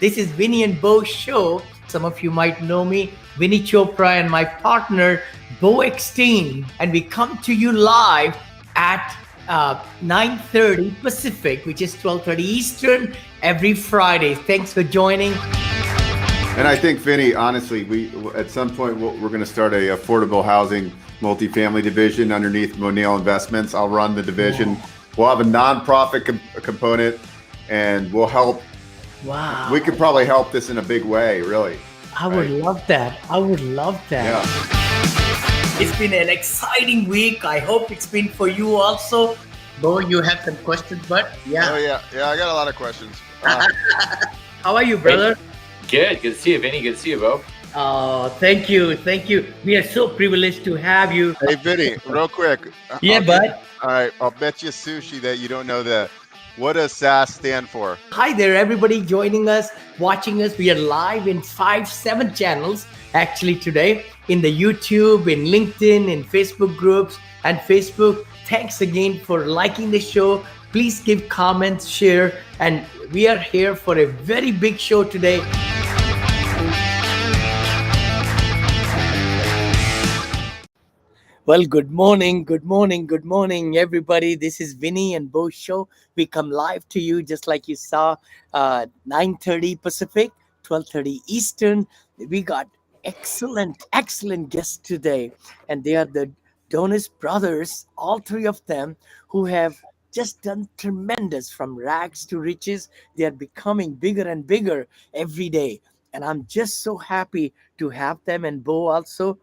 This is Vinney and Beau show. Some of you might know me, Vinney Chopra, and my partner, Beau Eckstein. And we come to you live at 9:30 Pacific, which is 12:30 Eastern, every Friday. Thanks for joining. And I think, Vinney, honestly, we at some point we're going to start a affordable housing multifamily division underneath Monil Investments. I'll run the division. We'll have a nonprofit component, and we'll help. Wow. We could probably help this in a big way, really. I would love that. Yeah. It's been an exciting week. I hope it's been for you also. Beau, you have some questions, but yeah. Oh, yeah. I got a lot of questions. How are you, brother? Good to see you, Vinney. Good to see you, Beau. Oh, thank you. We are so privileged to have you. Hey, Vinney, real quick. Yeah, bud. All right, I'll bet you sushi that you don't know what does SAS stand for? Hi there, everybody joining us, watching us. We are live in 7 channels actually today, in the YouTube, in LinkedIn, in Facebook groups and Facebook. Thanks again for liking the show. Please give comments, share, and we are here for a very big show today. Well, good morning, everybody. This is Vinney and Beau show. We come live to you just like you saw, 9:30 Pacific, 12:30 Eastern. We got excellent guests today, and they are the Donis Brothers, all 3 of them, who have just done tremendous from rags to riches. They are becoming bigger and bigger every day, and I'm just so happy to have them. And Beau also.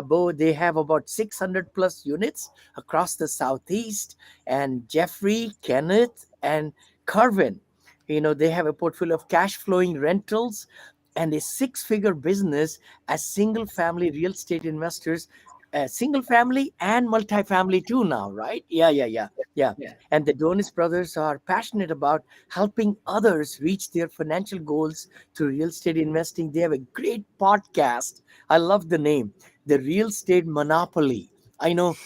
Beau, they have about 600 plus units across the Southeast, and Jeffrey, Kenneth, and Kerwin. They have a portfolio of cash flowing rentals and a 6-figure business as single family real estate investors, single family and multifamily too now, right? Yeah. And the Donis brothers are passionate about helping others reach their financial goals through real estate investing. They have a great podcast. I love the name, The Real Estate Monopoly. I know,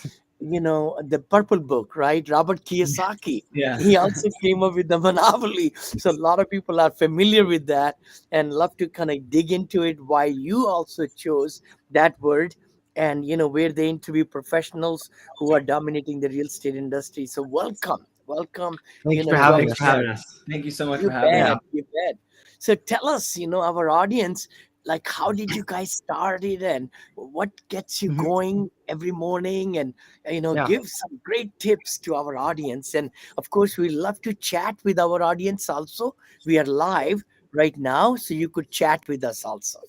the Purple Book, right? Robert Kiyosaki. Yeah. He also came up with the Monopoly. So a lot of people are familiar with that and love to kind of dig into it, why you also chose that word, and where they interview professionals who are dominating the real estate industry. So welcome. Thanks for having us. Thank you so much for having us. You bet. So tell us, our audience, like, how did you guys start it, and what gets you going every morning, and give some great tips to our audience. And of course, we love to chat with our audience also. We are live right now, so you could chat with us also.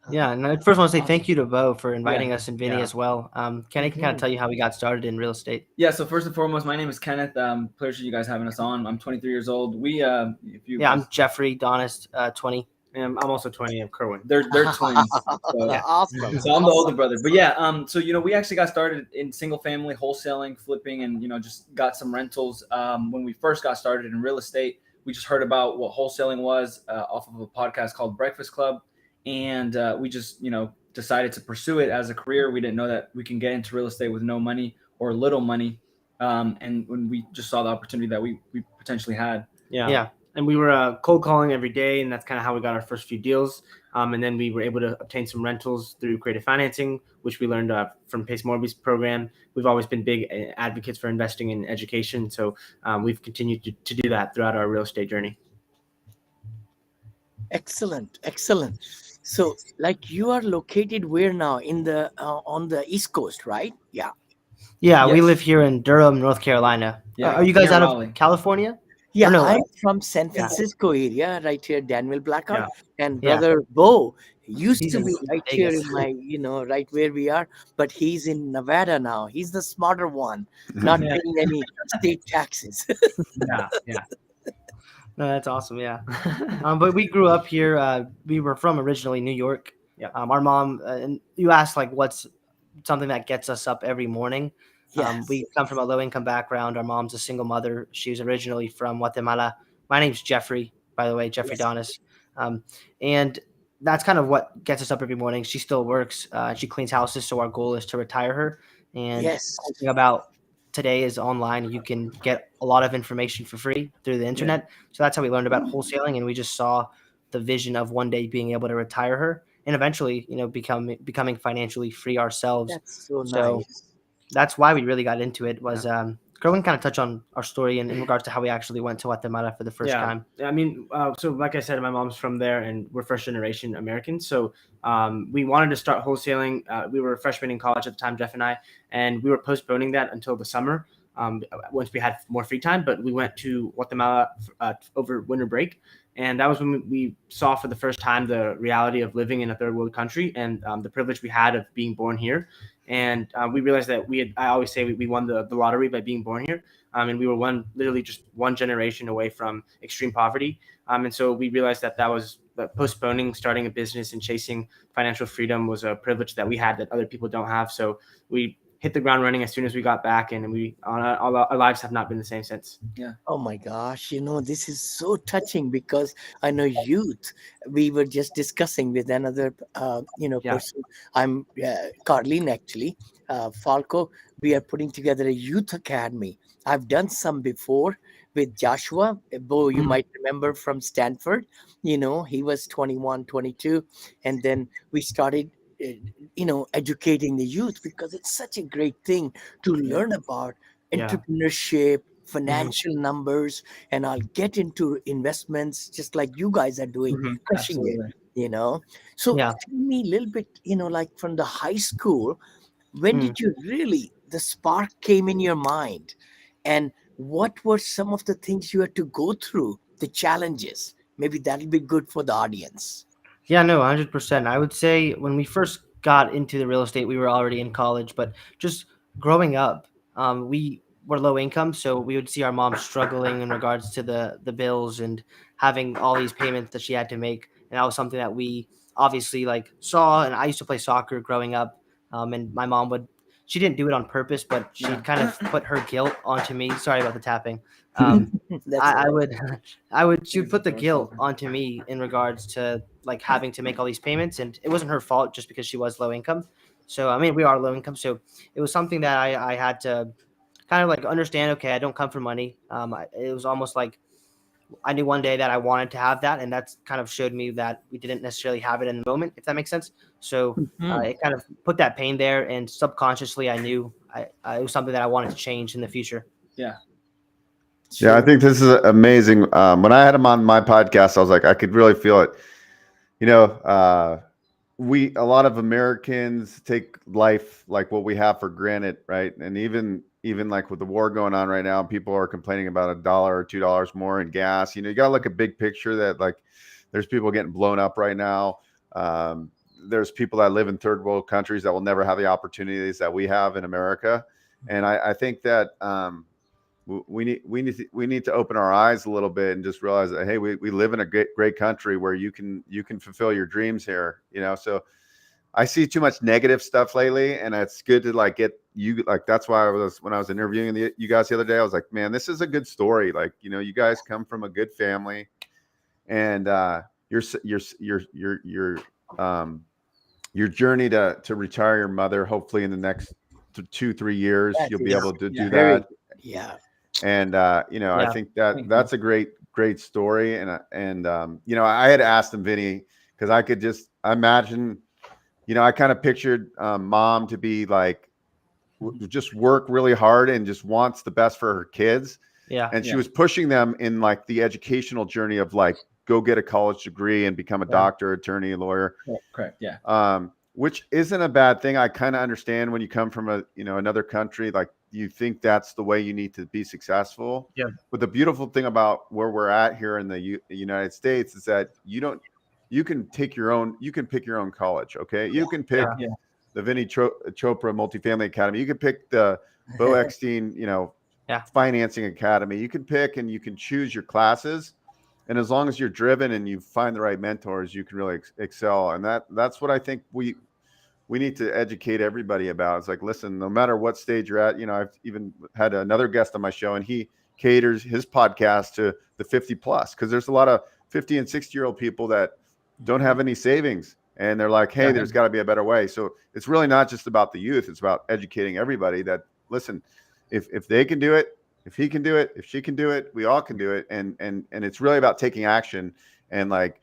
Yeah, and I first want to say thank you to Beau for inviting us, and Vinney as well. Kenneth can kind of tell you how we got started in real estate. Yeah, so first and foremost, my name is Kenneth. Pleasure you guys having us on. I'm 23 years old. I'm Jeffrey Donis, 20. And I'm also 20. I'm Kerwin. They're twins. So, Awesome. So I'm the older brother. But yeah, so we actually got started in single family wholesaling, flipping, and just got some rentals. When we first got started in real estate, we just heard about what wholesaling was off of a podcast called Breakfast Club. And we just, decided to pursue it as a career. We didn't know that we can get into real estate with no money or little money. And when we just saw the opportunity that we potentially had. Yeah. And we were cold calling every day, and that's kind of how we got our first few deals. And then we were able to obtain some rentals through creative financing, which we learned from Pace Morby's program. We've always been big advocates for investing in education. So we've continued to do that throughout our real estate journey. Excellent. So, like, you are located where now? In the on the East Coast, right? Yeah. Yeah, Yes. we live here in Durham, North Carolina. Yeah, Are you guys near out Raleigh. of California? Yeah, no, I'm from San Francisco area, right here, Danville Blackout. And Yeah. brother Beau used He's to in be right here Vegas. in my, right where we are, but he's in Nevada now. He's the smarter one, not paying any state taxes. Yeah. No, that's awesome. Yeah. But we grew up here. We were from originally New York. Yeah. Our mom, and you asked like, what's something that gets us up every morning? Yes. We come from a low income background. Our mom's a single mother. She was originally from Guatemala. My name's Jeffrey, by the way, Jeffrey Donis. And that's kind of what gets us up every morning. She still works. She cleans houses. So our goal is to retire her. And something about today is online. You can get a lot of information for free through the internet. So that's how we learned about wholesaling. And we just saw the vision of one day being able to retire her and eventually, becoming financially free ourselves. That's so So nice. that's why we really got into it. Was Kerwin kind of touch on our story in regards to how we actually went to Guatemala for the first time? I mean, so like I said, my mom's from there, and we're first generation Americans. So we wanted to start wholesaling. We were freshmen in college at the time, Jeff and we were postponing that until the summer. Once we had more free time, but we went to Guatemala over winter break, and that was when we saw for the first time the reality of living in a third world country and the privilege we had of being born here. And we realized that I always say we won the lottery by being born here. And we were literally just one generation away from extreme poverty. And so we realized that was postponing starting a business and chasing financial freedom was a privilege that we had that other people don't have. So we hit the ground running as soon as we got back, and our lives have not been the same since. Yeah. Oh my gosh, this is so touching because I know youth. We were just discussing with another, Yeah. person. I'm Carlene actually, Falco. We are putting together a youth academy. I've done some before with Joshua. Bo, you Mhm. might remember from Stanford. He was 21, 22. And then we started, educating the youth because it's such a great thing to learn about Yeah. entrepreneurship, financial numbers, and I'll get into investments just like you guys are doing, Mhm. crushing it, Absolutely. you know. So Yeah. tell me a little bit, like from the high school, when Mm. did you really, the spark came in your mind? And what were some of the things you had to go through, the challenges? Maybe that'll be good for the audience. Yeah, no, 100%. I would say when we first got into the real estate, we were already in college, but just growing up, we were low income, so we would see our mom struggling in regards to the bills and having all these payments that she had to make, and that was something that we obviously like saw. And I used to play soccer growing up, and my mom would. She didn't do it on purpose, but she'd kind of put her guilt onto me. Sorry about the tapping. Um, That's I all would she would put the guilt onto me in regards to like having to make all these payments, and it wasn't her fault just because she was low income. So I mean, we are low income, so it was something that I had to kind of like understand. Okay, I don't come from money. It was almost like I knew one day that I wanted to have that, and that's kind of showed me that we didn't necessarily have it in the moment, if that makes sense. So right. it kind of put that pain there, and subconsciously I knew it was something that I wanted to change in the future. Yeah. Yeah, I Sure. think this is amazing. When I had him on my podcast, I was like, I could really feel it. You know, a lot of Americans take life like what we have for granted, right? And even like with the war going on right now, people are complaining about $1 or $2 more in gas. You got to look at big picture that like there's people getting blown up right now. There's people that live in third world countries that will never have the opportunities that we have in America. And I think that we need to open our eyes a little bit and just realize that, hey, we live in a great country where you can fulfill your dreams here. So I see too much negative stuff lately, and it's good to like get you like. That's why when I was interviewing you guys the other day, I was like, man, this is a good story. Like, you guys come from a good family, and your journey to retire your mother, hopefully in the next 2-3 years, That you'll be is able to do very that. good. Yeah. And I Yeah. think Thank you. that's a great story. And I had asked him, Vinney, because I could just imagine, I kind of pictured mom to be like just work really hard and just wants the best for her kids. Yeah. And she Yeah. was pushing them in like the educational journey of like, go get a college degree and become a Yeah. doctor, attorney, lawyer. Correct. Yeah. Which isn't a bad thing. I kind of understand when you come from another country, like you think that's the way you need to be successful. Yeah. But the beautiful thing about where we're at here in the United States is that you can pick your own college. Okay. You can pick Yeah. the Vinney Chopra Multifamily Academy. You can pick the Beau Eckstein, Yeah. Financing Academy. You can pick and you can choose your classes. And as long as you're driven and you find the right mentors, you can really excel. And that's what I think we need to educate everybody about. It's like, listen, no matter what stage you're at, I've even had another guest on my show, and he caters his podcast to the 50 plus, because there's a lot of 50 and 60-year-old people that don't have any savings. And they're like, hey, there's got to be a better way. So it's really not just about the youth. It's about educating everybody that, listen, if they can do it, if he can do it, if she can do it, we all can do it. And it's really about taking action and like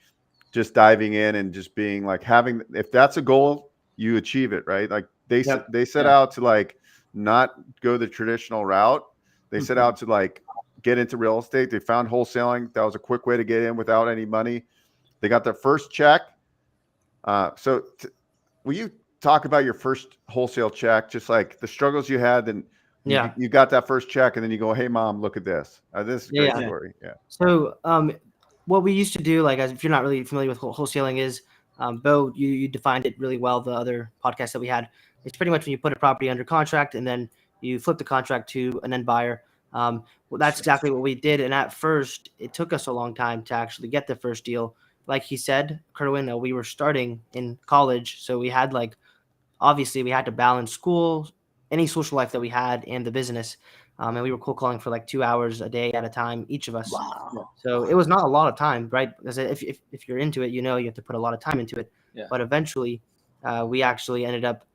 just diving in and just being like having, if that's a goal, you achieve it, right? Like they set out to like not go the traditional route. They set out to like get into real estate. They found wholesaling. That was a quick way to get in without any money. They got their first check. Will you talk about your first wholesale check, just like the struggles you had, and you got that first check, and then you go, "Hey, mom, look at this. This is a great story." Yeah. So, what we used to do, like, as if you're not really familiar with wholesaling, is, Beau, you defined it really well. The other podcast that we had, it's pretty much when you put a property under contract and then you flip the contract to an end buyer. Well, that's exactly what we did. And at first, it took us a long time to actually get the first deal. Like he said, Kerwin, we were starting in college, so we had obviously we had to balance school, any social life that we had, and the business. And we were cold calling for like 2 hours a day at a time, each of us. Wow. So it was not a lot of time, right? Because if you're into it, you have to put a lot of time into it. Yeah. But eventually, we actually ended up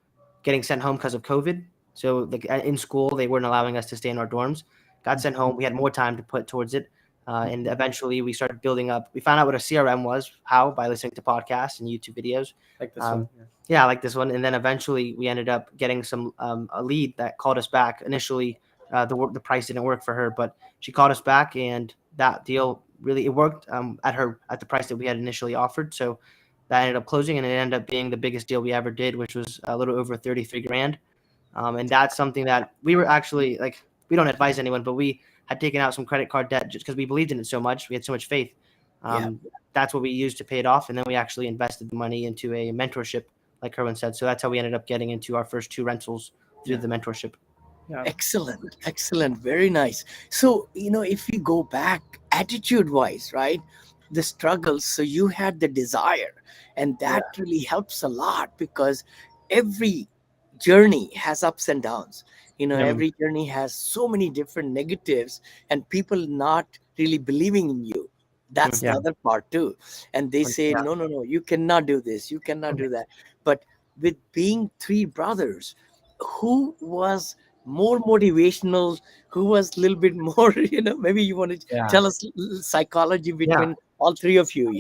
getting sent home because of COVID. So in school, they weren't allowing us to stay in our dorms. Got sent home. We had more time to put towards it. And eventually we started building up. We found out what a CRM was. How? By listening to podcasts and YouTube videos. Like this one. Yeah, like this one. And then eventually we ended up getting a lead that called us back. Initially, the price didn't work for her, but she called us back, and that deal it worked at the price that we had initially offered. So that ended up closing, and it ended up being the biggest deal we ever did, which was a little over 33 grand. And that's something that we were actually we don't advise anyone, but we had taken out some credit card debt just because we believed in it so much. We had so much faith. That's what we used to pay it off. And then we actually invested the money into a mentorship, like Kerwin said. So that's how we ended up getting into our first 2 rentals through the mentorship. Yeah. Excellent. Very nice. So, if you go back attitude wise, right, the struggles, so you had the desire, and that really helps a lot, because every journey has ups and downs. Every journey has so many different negatives, and people not really believing in you. That's the other part too. And they say, no, you cannot do this, you cannot do that. But with being 3 brothers, who was more motivational, who was a little bit more, maybe you want to tell us psychology between all 3 of you.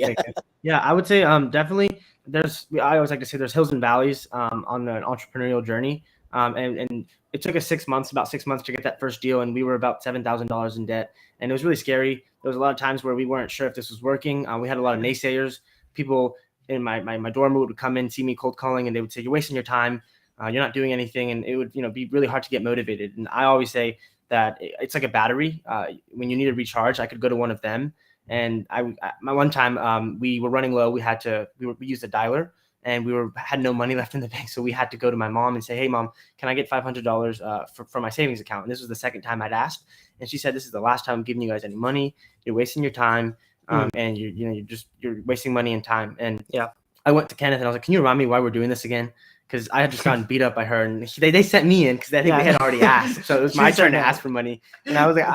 Yeah, I would say definitely I always like to say there's hills and valleys on an entrepreneurial journey. And it took us about 6 months to get that first deal, and we were about $7,000 in debt, and it was really scary. There was a lot of times where we weren't sure if this was working. We had a lot of naysayers. People in my dorm would come in, see me cold calling, and they would say, "You're wasting your time. You're not doing anything," and it would be really hard to get motivated. And I always say that it's like a battery. When you need a recharge, I could go to one of them. And one time we were running low. We used a dialer, and had no money left in the bank. So we had to go to my mom and say, "Hey, Mom, can I get $500 for my savings account?" And this was the second time I'd asked. And she said, "This is the last time I'm giving you guys any money. You're wasting your time. And you're wasting money and time." And I went to Kenneth and I was like, "Can you remind me why we're doing this again?" Because I had just gotten beat up by her, and they sent me in because I think they had already asked. So it was my turn to ask for money. And I was like,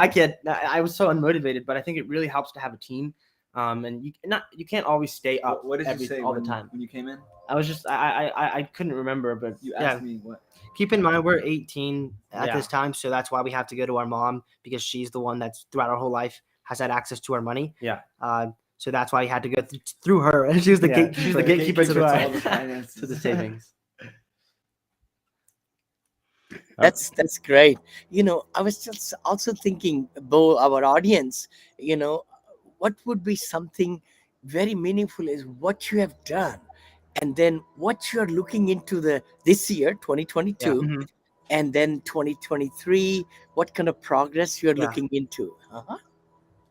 I was so unmotivated, but I think it really helps to have a team. And you can't always stay up. What did you say all the time when you came in? I was just I couldn't remember, but You asked me what. Keep in mind, we're 18 at this time, so that's why we have to go to our mom, because she's the one that's throughout our whole life has had access to our money. Yeah. So that's why we had to go through her, and she was the gatekeeper to all the finances. to the savings. That's great. I was just also thinking, Beau, our audience, what would be something very meaningful is what you have done, and then what you're looking into this year, 2022, and then 2023, what kind of progress you're looking into.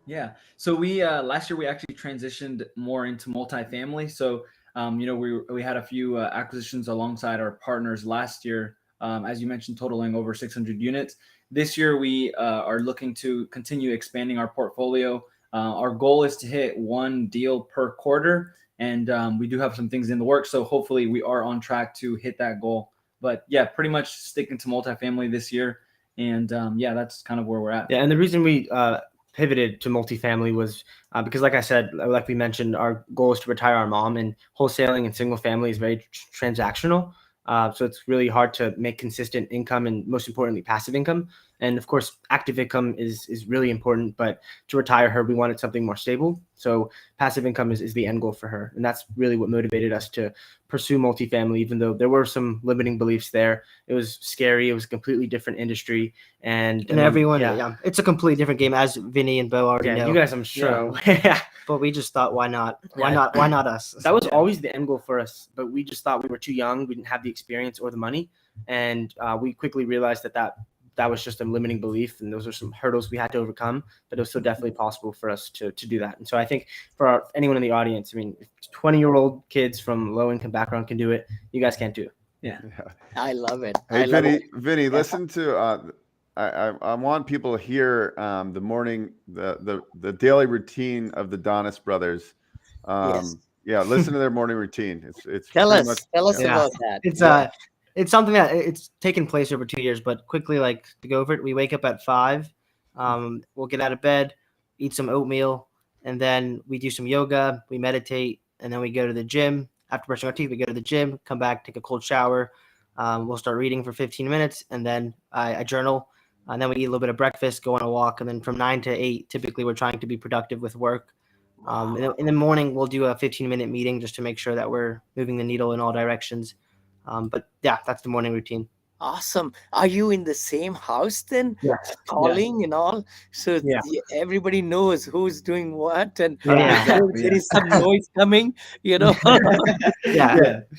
Yeah. So we last year we actually transitioned more into multifamily. So we had a few acquisitions alongside our partners last year. As you mentioned, totaling over 600 units. This year, we are looking to continue expanding our portfolio. Our goal is to hit 1 deal per quarter, and we do have some things in the works. So hopefully we are on track to hit that goal. But yeah, pretty much sticking to multifamily this year. And that's kind of where we're at. Yeah, and the reason we pivoted to multifamily was because, like I said, like we mentioned, our goal is to retire our mom, and wholesaling and single family is very transactional. So it's really hard to make consistent income, and most importantly, passive income. And of course, active income is really important, but to retire her, we wanted something more stable. So passive income is the end goal for her. And that's really what motivated us to pursue multifamily, even though there were some limiting beliefs there. It was scary. It was a completely different industry. And everyone, it's a completely different game, as Vinney and Beau already know. You guys, I'm sure. But we just thought, why not? Why not us? That was always the end goal for us. But we just thought we were too young. We didn't have the experience or the money. And we quickly realized that was just a limiting belief, and those are some hurdles we had to overcome, but it was still definitely possible for us to do that. And so I think for anyone in the audience, I mean, if 20-year-old kids from low-income background can do it, you guys can't do it. Yeah. I love it. Hey, Vinney, listen to, I want people to hear the morning, the daily routine of the Donis brothers. Yes. Yeah, listen to their morning routine. It's Tell us yeah. about that. It's something that it's taken place over 2 years, but quickly, like, to go over it, we wake up at 5. We'll get out of bed, eat some oatmeal, and then we do some yoga, we meditate, and then we go to the gym. After brushing our teeth, we go to the gym, come back, take a cold shower. We'll start reading for 15 minutes, and then I journal, and then we eat a little bit of breakfast, go on a walk, and then from 9 to 8, typically we're trying to be productive with work. In the morning, we'll do a 15-minute meeting just to make sure that we're moving the needle in all directions. But yeah, that's the morning routine. Awesome. Are you in the same house then? Yes. Calling and all, so Yeah. everybody knows who's doing what, and Exactly, there is some noise coming, Yeah,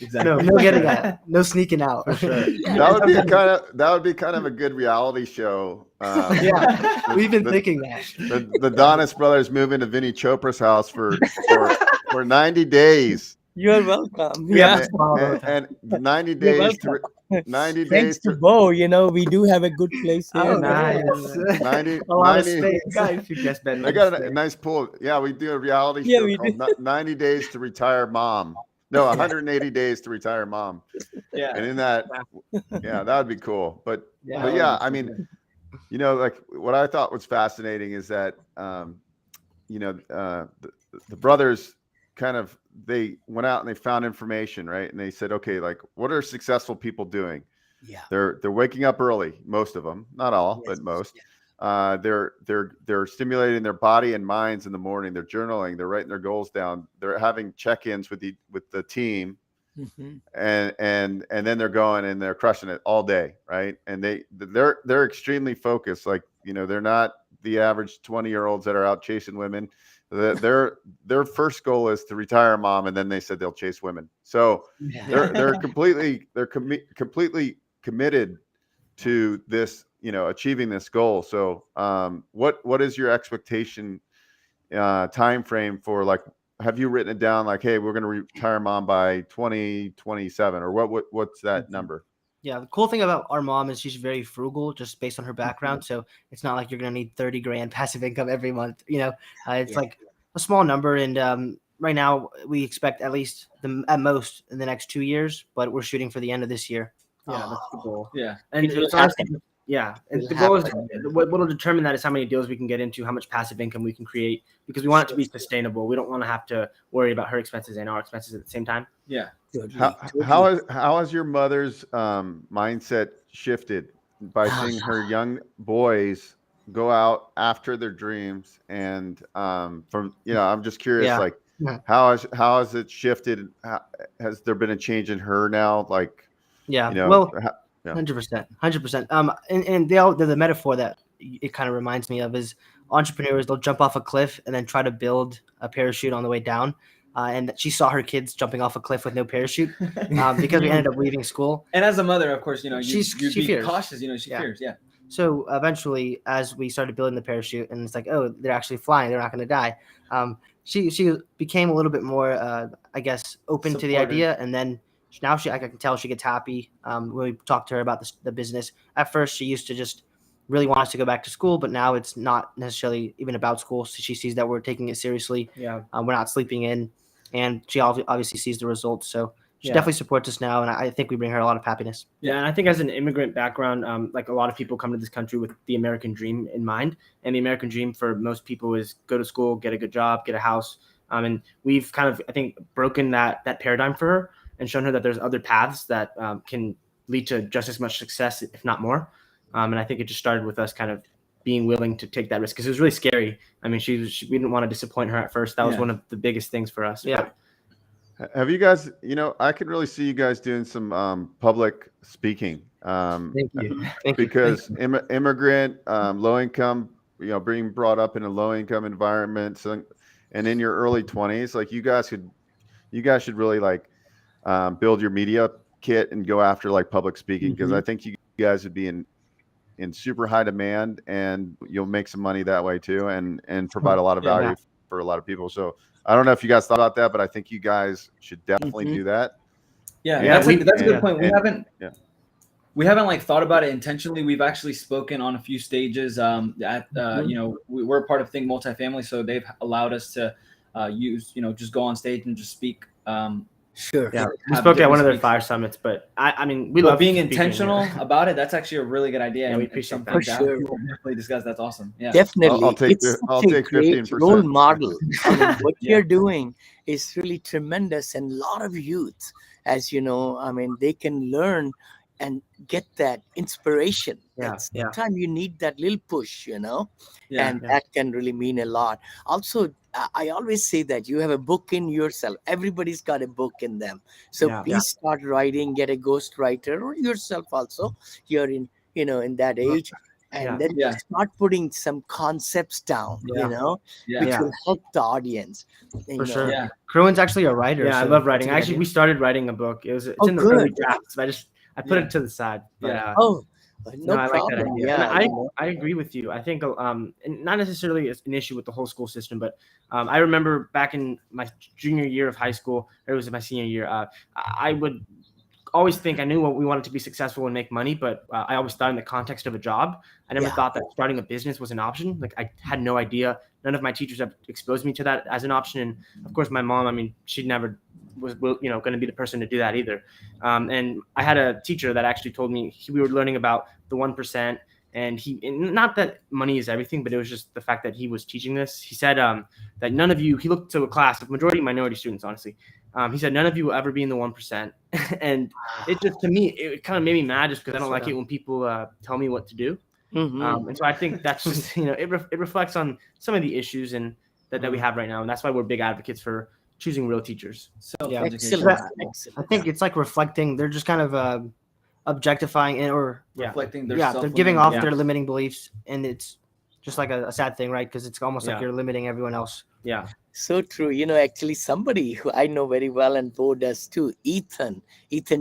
exactly. No getting out, no sneaking out. For sure. That would be kind of a good reality show. We've been thinking that. The Donis brothers move into Vinney Chopra's house for 90 days. You're welcome. And 90 days to 90 Thanks days to Beau, we do have a good place here. Oh, nice. 90, A lot of 90 space. Guys, you guest bed. I got a nice pool. Yeah, we do a reality Yeah, show we called 90 Days to Retire Mom. No, 180 Days to Retire Mom. Yeah. And in that, that would be cool. But Yeah. I mean, like what I thought was fascinating is that, the brothers they went out and they found information, right? And they said, okay, like, what are successful people doing? Yeah. They're waking up early, most of them, not all, Yes. but most. They're stimulating their body and minds in the morning. They're journaling. They're writing their goals down. They're having check-ins with the team, Mhm. and then they're going and they're crushing it all day, right? And they're extremely focused. Like, they're not the average 20-year-olds that are out chasing women. Their first goal is to retire mom, and then they said they'll chase women. So they're completely committed to this, achieving this goal. So what is your expectation time frame for, like, have you written it down, like, hey, we're going to retire mom by 2027, or what's that number? Yeah, the cool thing about our mom is she's very frugal, just based on her background. So it's not like you're gonna need 30 grand passive income every month. It's like a small number, and right now we expect at least at most in the next 2 years, but we're shooting for the end of this year. Yeah, that's the goal. Yeah. And It'll it's honestly, happen. and It'll the goal is happen. what will determine that is how many deals we can get into, how much passive income we can create, because we want it to be sustainable. We don't want to have to worry about her expenses and our expenses at the same time. Yeah. How has your mother's mindset shifted by seeing her young boys go out after their dreams? And I'm just curious, Yeah. like, Yeah. how has it shifted? Has there been a change in her now? Like, Yeah. Yeah. Well, 100%. And the metaphor that it kind of reminds me of is entrepreneurs. They'll jump off a cliff and then try to build a parachute on the way down. And she saw her kids jumping off a cliff with no parachute because we ended up leaving school. And as a mother, of course, you'd she be fears. cautious. She fears. Yeah. So eventually, as we started building the parachute, and it's like, oh, they're actually flying, they're not going to die. She became a little bit more, I guess, open to the Supportive. idea, and then now I can tell she gets happy when we talk to her about the business. At first, she used to just really want us to go back to school, but now it's not necessarily even about school. So she sees that we're taking it seriously. Yeah. We're not sleeping in, and she obviously sees the results. So she Yeah. definitely supports us now, and I think we bring her a lot of happiness. Yeah, and I think as an immigrant background, like, a lot of people come to this country with the American dream in mind, and the American dream for most people is go to school, get a good job, get a house, and we've kind of, I think, broken that paradigm for her and shown her that there's other paths that can lead to just as much success, if not more. And I think it just started with us kind of being willing to take that risk because it was really scary. I mean, we didn't want to disappoint her at first. That was one of the biggest things for us. Yeah. Have you guys, I could really see you guys doing some public speaking. Thank you. Thank you. Because immigrant, low income, being brought up in a low income environment, and in your early 20s, like you guys should really like build your media kit and go after like public speaking, because I think you guys would be in super high demand, and you'll make some money that way too, and provide a lot of value for a lot of people. So I don't know if you guys thought about that, but I think you guys should definitely do that. Yeah, that's a good point. We haven't like thought about it intentionally. We've actually spoken on a few stages. We're part of Think Multifamily, so they've allowed us to use, just go on stage and just speak. Sure. Yeah, we spoke at one of their fire summits, but I mean, we love being speaking, intentional about it. That's actually a really good idea. Yeah, we and appreciate that. For sure. We'll definitely discuss. That's awesome. Yeah, Definitely. I'll take it's I'll such a take great 15%. role model. I mean, what you're doing is really tremendous, and a lot of youth, as you know, I mean, they can learn and get that inspiration. Sometimes you need that little push, and that can really mean a lot. Also, I always say that you have a book in yourself. Everybody's got a book in them. So please start writing, get a ghostwriter, or yourself also. You're in that age. And then start putting some concepts down, which will help the audience. For sure. Yeah. Kerwin's actually a writer. Yeah, I love writing. Actually, we started writing a book. It's in the early drafts, but I put it to the side. But, no I problem. like that idea. Yeah, And I agree with you. I think and not necessarily an issue with the whole school system, but I remember back in my junior year of high school, or it was my senior year, I would always think I knew what we wanted to be successful and make money, but I always thought in the context of a job. I never thought that starting a business was an option. Like I had no idea. None of my teachers have exposed me to that as an option. And of course, my mom, I mean, she never was going to be the person to do that either. And I had a teacher that actually told me we were learning about the 1%, and not that money is everything, but it was just the fact that he was teaching this. He said that none of you, he looked to a class of majority minority students, honestly. He said, none of you will ever be in the 1%. And it just, to me, it kind of made me mad just because I don't like it when people tell me what to do. And so I think that's just, it reflects on some of the issues and that we have right now. And that's why we're big advocates for choosing real teachers. So excellent. I think it's like reflecting. They're just kind of objectifying reflecting their they're giving off their limiting beliefs, and it's just like a sad thing, right? Because it's almost like you're limiting everyone else. Yeah. So true. Actually somebody who I know very well, and Beau does too, Ethan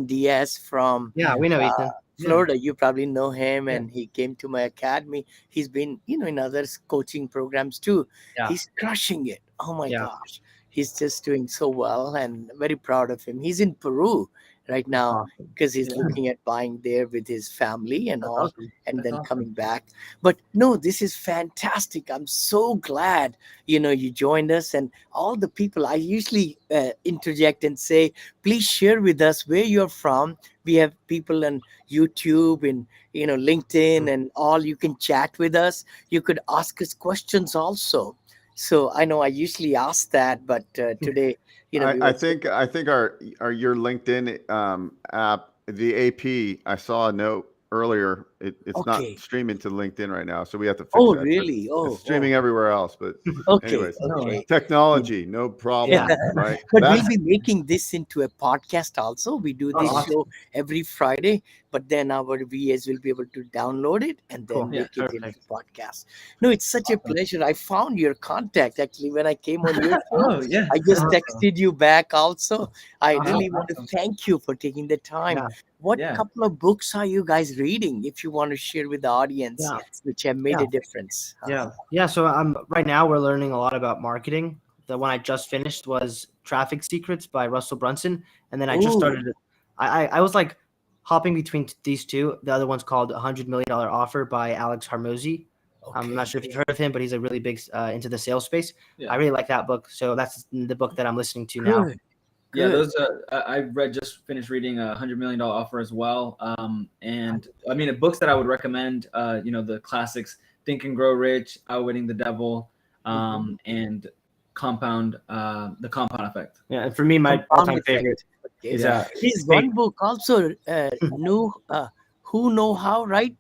Diaz from we know Ethan. Florida. You probably know him, and he came to my academy. He's been, in other coaching programs too. He's crushing it. Oh my gosh. He's just doing so well, and very proud of him. He's in Peru right now because he's looking at buying there with his family and all, and then coming back. But no, this is fantastic. I'm so glad, you joined us, and all the people. I usually interject and say, please share with us where you're from. We have people on YouTube and, LinkedIn and all. You can chat with us. You could ask us questions also. So I know I usually ask that, but today, I think our your LinkedIn app, the AP, I saw a note earlier. It's not streaming to LinkedIn right now, so we have to fix that. Really? It's streaming everywhere else, but anyways, technology, no problem, right? But we'll be making this into a podcast also. We do this show every Friday, but then our VAs will be able to download it and then make it into a podcast. No, it's such a pleasure. I found your contact actually when I came on your show. I just texted you back also. I really want to thank you for taking the time. What couple of books are you guys reading, if you want to share with the audience, which have made a difference? So right now we're learning a lot about marketing. The one I just finished was Traffic Secrets by Russell Brunson, and then I just started it. I was like hopping between these two. The other one's called $100 Million Offer by Alex Hormozy. I'm not sure if you've heard of him, but he's a really big into the sales space. I really like that book, so that's the book that I'm listening to now. Yeah, those I just finished reading $100 Million Offer as well. And I mean, the books that I would recommend, the classics: Think and Grow Rich, Outwitting the Devil, and Compound, the Compound Effect. Yeah, and for me, my all-time favorite is his one book also, who know how, right?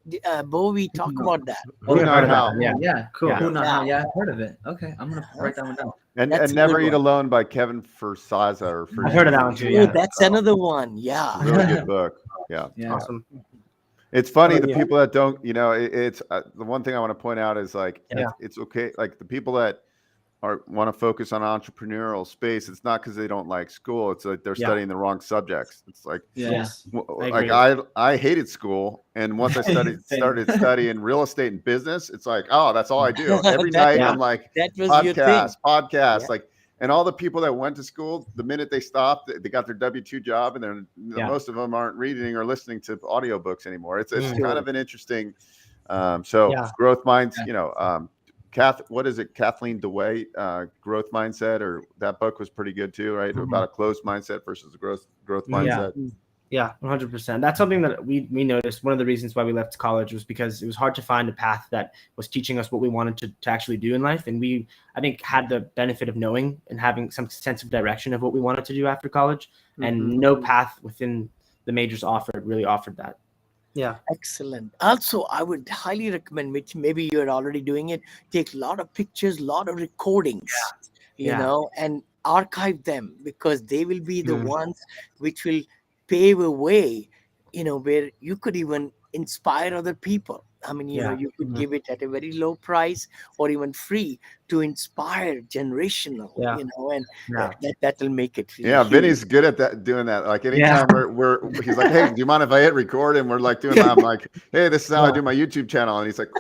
Bo, we talk about that. Who I've not heard how. about that. Yeah. Yeah, Cool. Yeah. Who not Yeah. how? Yeah, I've heard of it. Okay, I'm gonna write that one down. And That's a Never good Eat one. Alone by Kevin Forsaza or I've heard of that one too. Oh, Yeah. that's another one. Yeah. Really good book. Yeah. Yeah. Awesome. It's funny, Oh, the yeah. people that don't, it's the one thing I want to point out is like, Yeah. it's okay. Like the people that want to focus on entrepreneurial space, it's not because they don't like school. It's like they're Yeah. studying the wrong subjects. It's like, Yeah. Yes. I like agree. I hated school. And once I Same. started studying real estate and business, it's like, oh, that's all I do. Every That- night yeah. I'm like, That was your thing. podcast. Yeah. Like, and all the people that went to school, the minute they stopped, they got their W-2 job, and then Yeah. most of them aren't reading or listening to audiobooks anymore. It's Mm. kind of an interesting, Yeah. growth minds, what is it? Kathleen DeWitt, growth mindset, or that book was pretty good too, right? Mhm. About a closed mindset versus a growth Yeah. mindset. Yeah, 100%. That's something that we noticed. One of the reasons why we left college was because it was hard to find a path that was teaching us what we wanted to actually do in life. And we, I think, had the benefit of knowing and having some sense of direction of what we wanted to do after college. And no path within the majors really offered that. Yeah. Excellent. Also, I would highly recommend, which maybe you're already doing it, take a lot of pictures, a lot of recordings, Yeah. and archive them, because they will be the Mm. ones which will pave a way, where you could even inspire other people. I mean, Yeah. you could Mhm. give it at a very low price or even free to inspire generational, Yeah. and Yeah. that will make it. Really Yeah, huge. Vinny's good at that, doing that. Like anytime he's like, hey, do you mind if I hit record? And we're like doing that. I'm like, hey, this is how I do my YouTube channel. And he's like,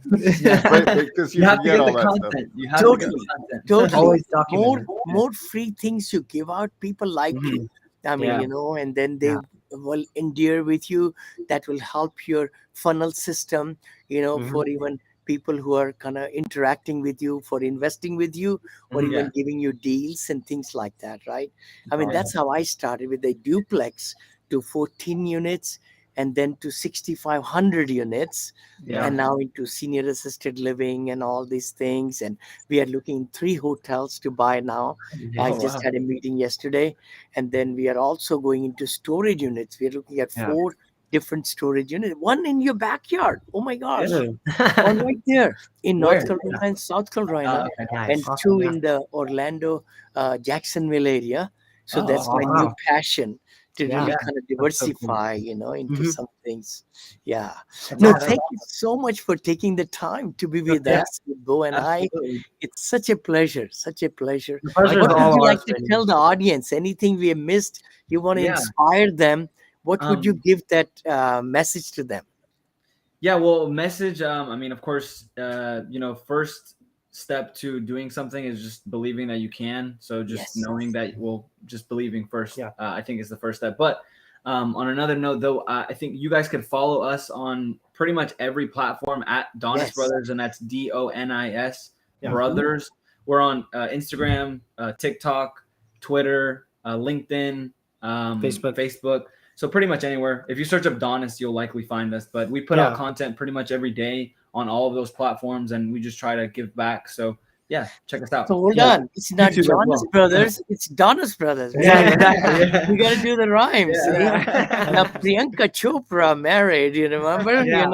because you You have to forget get all the that stuff. content. You have to get Totally. the content. Totally. Always more documented. more free things you give out, people like you. I mean, Yeah. and then they will endear with you. That will help your funnel system, for even people who are kind of interacting with you, for investing with you, or Mhm. even Yeah. giving you deals and things like that, right? I mean, Yeah. that's how I started with a duplex to 14 units, and then to 6,500 units, Yeah. and now into senior assisted living and all these things. And we are looking 3 hotels to buy now. I Oh, just wow. had a meeting yesterday. And then we are also going into storage units. We are looking at 4 different storage units, one in your backyard. Oh my gosh. Really? One right there in Where? North Carolina and South Carolina, Okay. Nice. and Awesome. 2 Yeah. in the Orlando, Jacksonville area. So Oh, that's my wow. new passion, to Yeah. really Yeah. kind of so cool. diversify, into Mhm. some things. Yeah. That's No, awesome. thank you so much for taking the time to be with Yeah. us, with Bo and I. Absolutely. It's such a pleasure, such a pleasure. The pleasure is What would all you like ours, to Vinny. tell the audience? Anything we have missed? You want to Yeah. inspire them? What would you Um, give that message to them? Yeah, well, message. I mean, of course, first step to doing something is just believing that you can. So just Yes. knowing that, just believing first. Yeah. I think is the first step. But on another note, though, I think you guys could follow us on pretty much every platform at Donis Yes. Brothers, and that's DONIS Yeah. Brothers. We're on Instagram, TikTok, Twitter, LinkedIn, Facebook. So pretty much anywhere. If you search up Donis, you'll likely find us. But we put out content pretty much every day on all of those platforms, and we just try to give back. So yeah, check us out. So hold Yeah. on. It's not YouTube as Jonas well. Brothers, it's Donis Brothers. Yeah, exactly. Yeah. We got to do the rhymes. Yeah. See? Now, Priyanka Chopra married, you remember? Yeah. In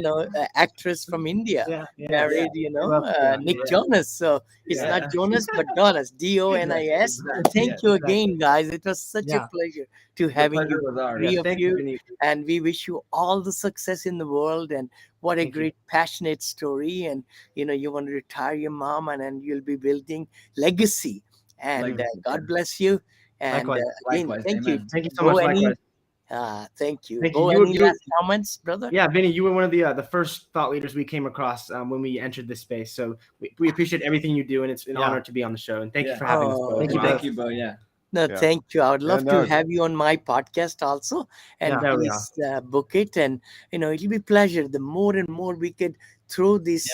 Our, actress from India. Married, Love Priyanka, Nick yeah. Jonas. So it's Yeah. not Jonas, but Donis. Donis. Thank you again, guys. It was such a pleasure to having you, three of Thank you. Vinny. And we wish you all the success in the world. And what a Thank you. great, passionate story. And, you want to retire your mom, and then you'll be building legacy. And Legacy, God yeah. bless you. And Likewise. again, Likewise, thank you. amen. Thank you so Bo, much. any- Likewise. Thank you. Thank Bo, you. any last comments, brother? Yeah, Vinny, you were one of the first thought leaders we came across when we entered this space. So we appreciate everything you do, and it's an honor to be on the show. And thank you Yeah. for having us. Oh, Both. Thank you, Thank you, Bo. Yeah. No, Yeah. thank you. I would love no. to have you on my podcast also, and Yeah, there we please book it. And it'll be a pleasure. The more and more we could throw these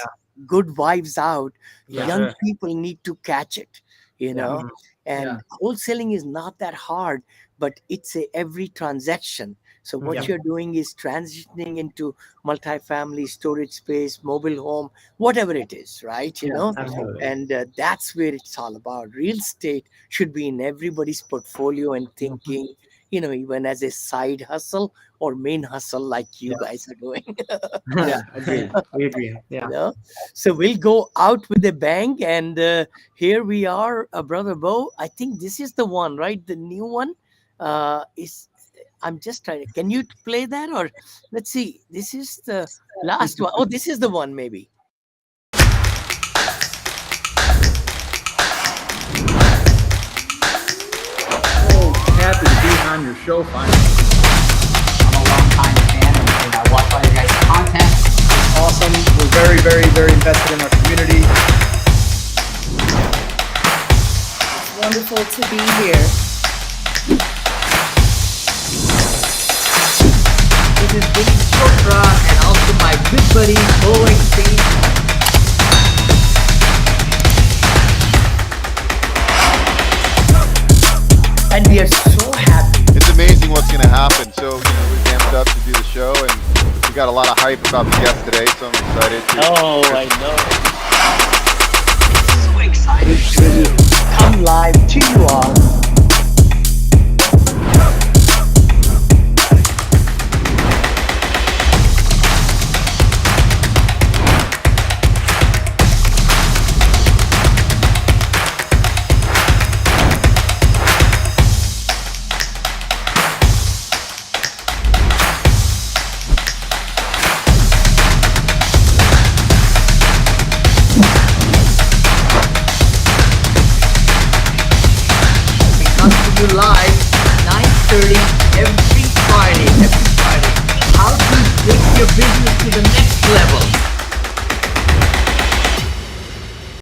good vibes out, Yeah. young Sure. people need to catch it. Mhm. And Yeah. wholesaling is not that hard, but it's every transaction. So what Yeah. you're doing is transitioning into multifamily storage space, mobile home, whatever it is, right? Absolutely. And that's where it's all about. Real estate should be in everybody's portfolio and thinking, even as a side hustle or main hustle like you guys are doing. Yeah, agreed. We agree. Yeah. So we'll go out with a bang, and here we are, Brother Beau. I think this is the one, right? The new one is. I'm just trying to. Can you play that, or let's see? This is the last one. Oh, this is the one, maybe. Happy to be on your show finally. I'm a long-time fan and I watch all your guys' content. Awesome. We're very, very, very invested in our community. It's wonderful to be here. This is Chopra and also my good buddy Beau and Steve. And we are so happy. It's amazing what's going to happen. So, we ramped up to do the show, and we got a lot of hype about the guest today, so I'm excited. I know. So excited to come live to you all. Live 9:30 every Friday. How to take your business to the next level.